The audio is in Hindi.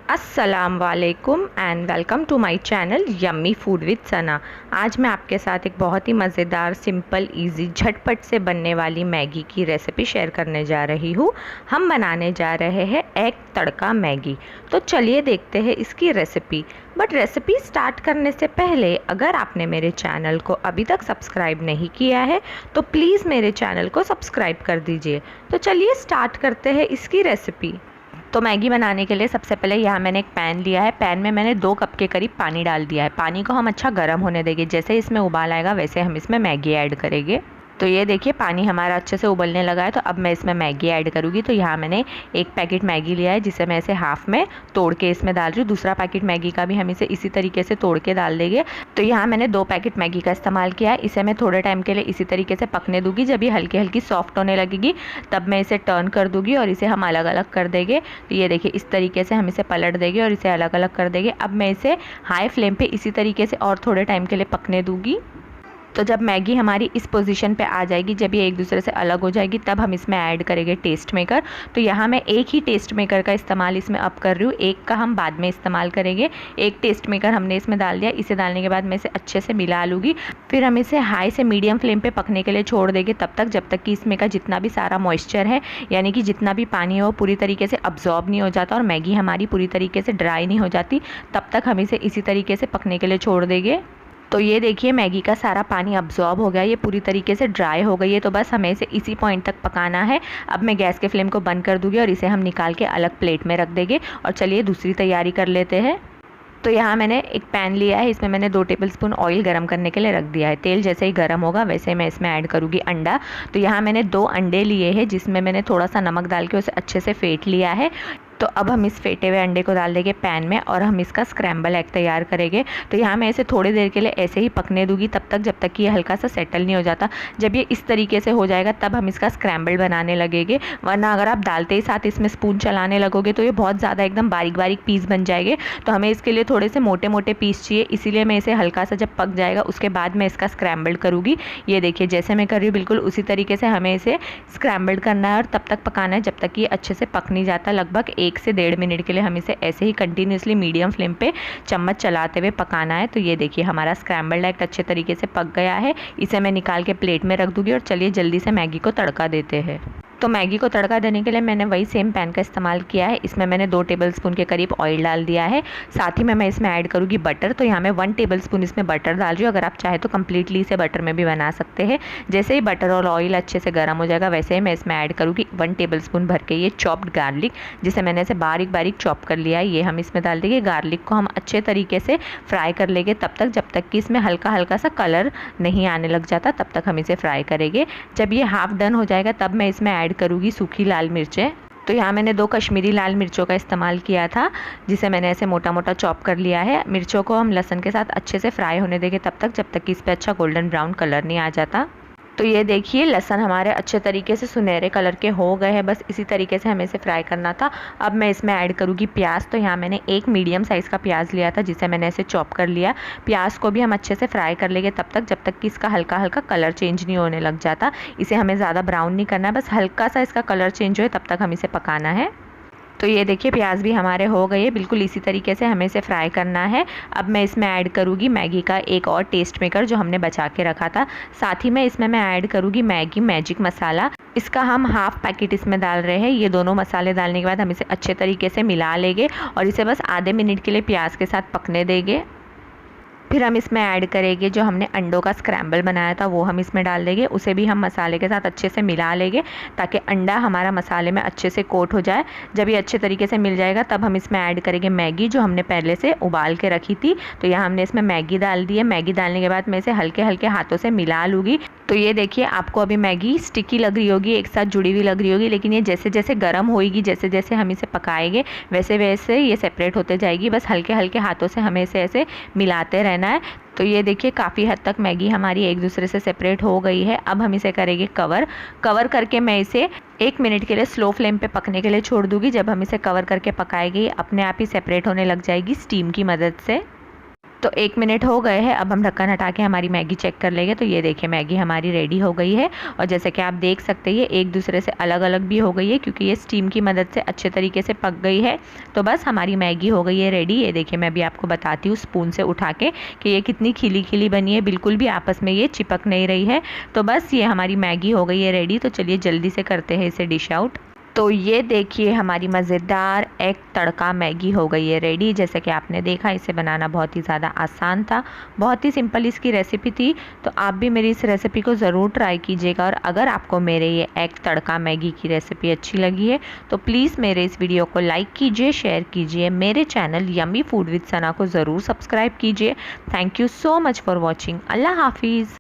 अस्सलाम वालेकुम and welcome to my channel yummy food with Sana. आज मैं आपके साथ एक बहुत ही मज़ेदार, सिंपल, इजी, झटपट से बनने वाली मैगी की रेसिपी शेयर करने जा रही हूँ। हम बनाने जा रहे हैं एग तड़का मैगी। तो चलिए देखते हैं इसकी रेसिपी। बट रेसिपी स्टार्ट करने से पहले अगर आपने मेरे चैनल को अभी तक सब्सक्राइब नहीं किया है तो प्लीज़ मेरे चैनल को सब्सक्राइब कर दीजिए। तो चलिए स्टार्ट करते हैं इसकी रेसिपी। तो मैगी बनाने के लिए सबसे पहले यहाँ मैंने एक पैन लिया है। पैन में मैंने 2 कप के करीब पानी डाल दिया है। पानी को हम अच्छा गर्म होने देंगे। जैसे इसमें उबाल आएगा वैसे हम इसमें मैगी ऐड करेंगे। तो ये देखिए पानी हमारा अच्छे से उबलने लगा है। तो अब मैं इसमें मैगी ऐड करूँगी। तो यहाँ मैंने एक पैकेट मैगी लिया है जिसे मैं इसे हाफ़ में तोड़ के इसमें डाल रही हूँ। दूसरा पैकेट मैगी का भी हम इसे इसी तरीके से तोड़ के डाल देंगे। तो यहाँ मैंने 2 पैकेट मैगी का इस्तेमाल किया है। इसे मैं थोड़े टाइम के लिए इसी तरीके से पकने दूँगी। जब ये हल्की हल्की सॉफ्ट होने लगेगी तब मैं इसे टर्न कर दूँगी और इसे हम अलग अलग कर देंगे। तो ये देखिए इस तरीके से हम इसे पलट देंगे और इसे अलग अलग कर देंगे। अब मैं इसे हाई फ्लेम पर इसी तरीके से और थोड़े टाइम के लिए पकने दूँगी। तो जब मैगी हमारी इस पोजीशन पे आ जाएगी, जब ये एक दूसरे से अलग हो जाएगी, तब हम इसमें ऐड करेंगे टेस्ट मेकर। तो यहाँ मैं एक ही टेस्ट मेकर का इस्तेमाल इसमें अब कर रही हूँ, एक का हम बाद में इस्तेमाल करेंगे। एक टेस्ट मेकर हमने इसमें डाल दिया। इसे डालने के बाद मैं इसे अच्छे से मिला लूँगी। फिर हम इसे हाई से मीडियम फ्लेम पर पकने के लिए छोड़ देंगे तब तक जब तक कि इसमें का जितना भी सारा मॉइस्चर है, यानी कि जितना भी पानी है वो पूरी तरीके से अब्जॉर्ब नहीं हो जाता और मैगी हमारी पूरी तरीके से ड्राई नहीं हो जाती। तब तक हम इसे इसी तरीके से पकने के लिए छोड़ देंगे। तो ये देखिए मैगी का सारा पानी अब्जॉर्ब हो गया, ये पूरी तरीके से ड्राई हो गई है। तो बस हमें इसे इसी पॉइंट तक पकाना है। अब मैं गैस के फ्लेम को बंद कर दूँगी और इसे हम निकाल के अलग प्लेट में रख देंगे। और चलिए दूसरी तैयारी कर लेते हैं। तो यहाँ मैंने एक पैन लिया है, इसमें मैंने 2 टेबलस्पून ऑयल गरम करने के लिए रख दिया है। तेल जैसे ही गरम होगा वैसे मैं इसमें ऐड करूँगी अंडा। तो यहाँ मैंने 2 अंडे लिए हैं जिसमें मैंने थोड़ा सा नमक डाल के उसे अच्छे से फेंट लिया है। तो अब हम इस फेंटे हुए अंडे को डाल देंगे पैन में और हम इसका स्क्रैम्बल एग तैयार करेंगे। तो यहाँ मैं इसे थोड़ी देर के लिए ऐसे ही पकने दूँगी तब तक जब तक कि ये हल्का सा सेटल नहीं हो जाता। जब ये इस तरीके से हो जाएगा तब हम इसका स्क्रैम्बल्ड बनाने लगेंगे। वरना अगर आप डालते ही साथ इसमें स्पून चलाने लगोगे तो ये बहुत ज़्यादा एकदम बारीक बारीक पीस बन जाएंगे। तो हमें इसके लिए थोड़े से मोटे मोटे पीस चाहिए, इसीलिए मैं इसे हल्का सा जब पक जाएगा उसके बाद मैं इसका स्क्रैम्बल्ड करूँगी। ये देखिए जैसे मैं कर रही हूँ बिल्कुल उसी तरीके से हमें इसे स्क्रैम्बल्ड करना है और तब तक पकाना है जब तक कि ये अच्छे से पक नहीं जाता। लगभग 1 से 1.5 मिनट के लिए हम इसे ऐसे ही कंटिन्यूसली मीडियम फ्लेम पे चम्मच चलाते हुए पकाना है। तो ये देखिए हमारा स्क्रैम्बल्ड एग अच्छे तरीके से पक गया है। इसे मैं निकाल के प्लेट में रख दूँगी और चलिए जल्दी से मैगी को तड़का देते हैं। तो मैगी को तड़का देने के लिए मैंने वही सेम पैन का इस्तेमाल किया है। इसमें मैंने 2 टेबलस्पून के करीब ऑयल डाल दिया है। साथ ही में मैं इसमें ऐड करूँगी बटर। तो यहाँ मैं 1 टेबलस्पून इसमें बटर डाल रही हूँ। अगर आप चाहे तो कम्प्लीटली इसे बटर में भी बना सकते हैं। जैसे ही बटर और ऑयल अच्छे से गर्म हो जाएगा वैसे ही मैं इसमें ऐड करूँगी 1 टेबलस्पून भर के ये चॉप्ड गार्लिक, जिसे मैंने इसे बारीक बारीक चॉप कर लिया है। ये हम इसमें डाल देंगे। गार्लिक को हम अच्छे तरीके से फ्राई कर लेंगे तब तक जब तक कि इसमें हल्का हल्का सा कलर नहीं आने लग जाता, तब तक हम इसे फ्राई करेंगे। जब ये हाफ डन हो जाएगा तब मैं इसमें ऐड करूँगी सूखी लाल मिर्चें। तो यहाँ मैंने 2 कश्मीरी लाल मिर्चों का इस्तेमाल किया था जिसे मैंने ऐसे मोटा मोटा चॉप कर लिया है। मिर्चों को हम लहसुन के साथ अच्छे से फ्राई होने देंगे तब तक जब तक कि इस पर अच्छा गोल्डन ब्राउन कलर नहीं आ जाता। तो ये देखिए लहसुन हमारे अच्छे तरीके से सुनहरे कलर के हो गए हैं। बस इसी तरीके से हमें इसे फ्राई करना था। अब मैं इसमें ऐड करूँगी प्याज। तो यहाँ मैंने एक मीडियम साइज़ का प्याज लिया था जिसे मैंने ऐसे चॉप कर लिया। प्याज को भी हम अच्छे से फ्राई कर लेंगे तब तक जब तक कि इसका हल्का हल्का कलर चेंज नहीं होने लग जाता। इसे हमें ज़्यादा ब्राउन नहीं करना है, बस हल्का सा इसका कलर चेंज हो तब तक हम इसे पकाना है। तो ये देखिए प्याज भी हमारे हो गए हैं। बिल्कुल इसी तरीके से हमें इसे फ्राई करना है। अब मैं इसमें ऐड करूँगी मैगी का एक और टेस्ट मेकर जो हमने बचा के रखा था। साथ ही में इसमें मैं ऐड करूँगी मैगी मैजिक मसाला। इसका हम हाफ पैकेट इसमें डाल रहे हैं। ये दोनों मसाले डालने के बाद हम इसे अच्छे तरीके से मिला लेंगे और इसे बस आधे मिनट के लिए प्याज के साथ पकने देंगे। फिर हम इसमें ऐड करेंगे जो हमने अंडों का स्क्रैम्बल बनाया था वो हम इसमें डाल देंगे। उसे भी हम मसाले के साथ अच्छे से मिला लेंगे ताकि अंडा हमारा मसाले में अच्छे से कोट हो जाए। जब ये अच्छे तरीके से मिल जाएगा तब हम इसमें ऐड करेंगे मैगी जो हमने पहले से उबाल के रखी थी। तो यहाँ हमने इसमें मैगी डाल दी है। मैगी डालने के बाद मैं इसे हल्के हल्के हाथों से मिला लूँगी। तो ये देखिए आपको अभी मैगी स्टिकी लग रही होगी, एक साथ जुड़ी हुई लग रही होगी, लेकिन ये जैसे जैसे गर्म होएगी, जैसे जैसे हम इसे पकाएंगे वैसे वैसे ये सेपरेट होते जाएगी। बस हल्के हल्के हाथों से हमें इसे ऐसे मिलाते रहना है। तो ये देखिए काफ़ी हद तक मैगी हमारी एक दूसरे से सेपरेट हो गई है। अब हम इसे करेंगे कवर करके मैं इसे 1 मिनट के लिए स्लो फ्लेम पे पकने के लिए छोड़ दूँगी। जब हम इसे कवर करके पकाएंगे अपने आप ही सेपरेट होने लग जाएगी स्टीम की मदद से। तो 1 मिनट हो गए हैं। अब हम ढक्कन हटा के हमारी मैगी चेक कर लेंगे। तो ये देखिए मैगी हमारी रेडी हो गई है और जैसे कि आप देख सकते हैं ये एक दूसरे से अलग अलग भी हो गई है क्योंकि ये स्टीम की मदद से अच्छे तरीके से पक गई है। तो बस हमारी मैगी हो गई है रेडी। ये देखिए मैं भी आपको बताती हूँ स्पून से उठा के कि ये कितनी खिली खिली बनी है, बिल्कुल भी आपस में ये चिपक नहीं रही है। तो बस ये हमारी मैगी हो गई है रेडी। तो चलिए जल्दी से करते हैं इसे डिश आउट। तो ये देखिए हमारी मज़ेदार एग तड़का मैगी हो गई है रेडी। जैसे कि आपने देखा इसे बनाना बहुत ही ज़्यादा आसान था, बहुत ही सिंपल इसकी रेसिपी थी। तो आप भी मेरी इस रेसिपी को ज़रूर ट्राई कीजिएगा। और अगर आपको मेरे ये एग तड़का मैगी की रेसिपी अच्छी लगी है तो प्लीज़ मेरे इस वीडियो को लाइक कीजिए, शेयर कीजिए। मेरे channel yummy food with Sana को ज़रूर सब्सक्राइब कीजिए। Thank you so much for watching. अल्लाह हाफिज़।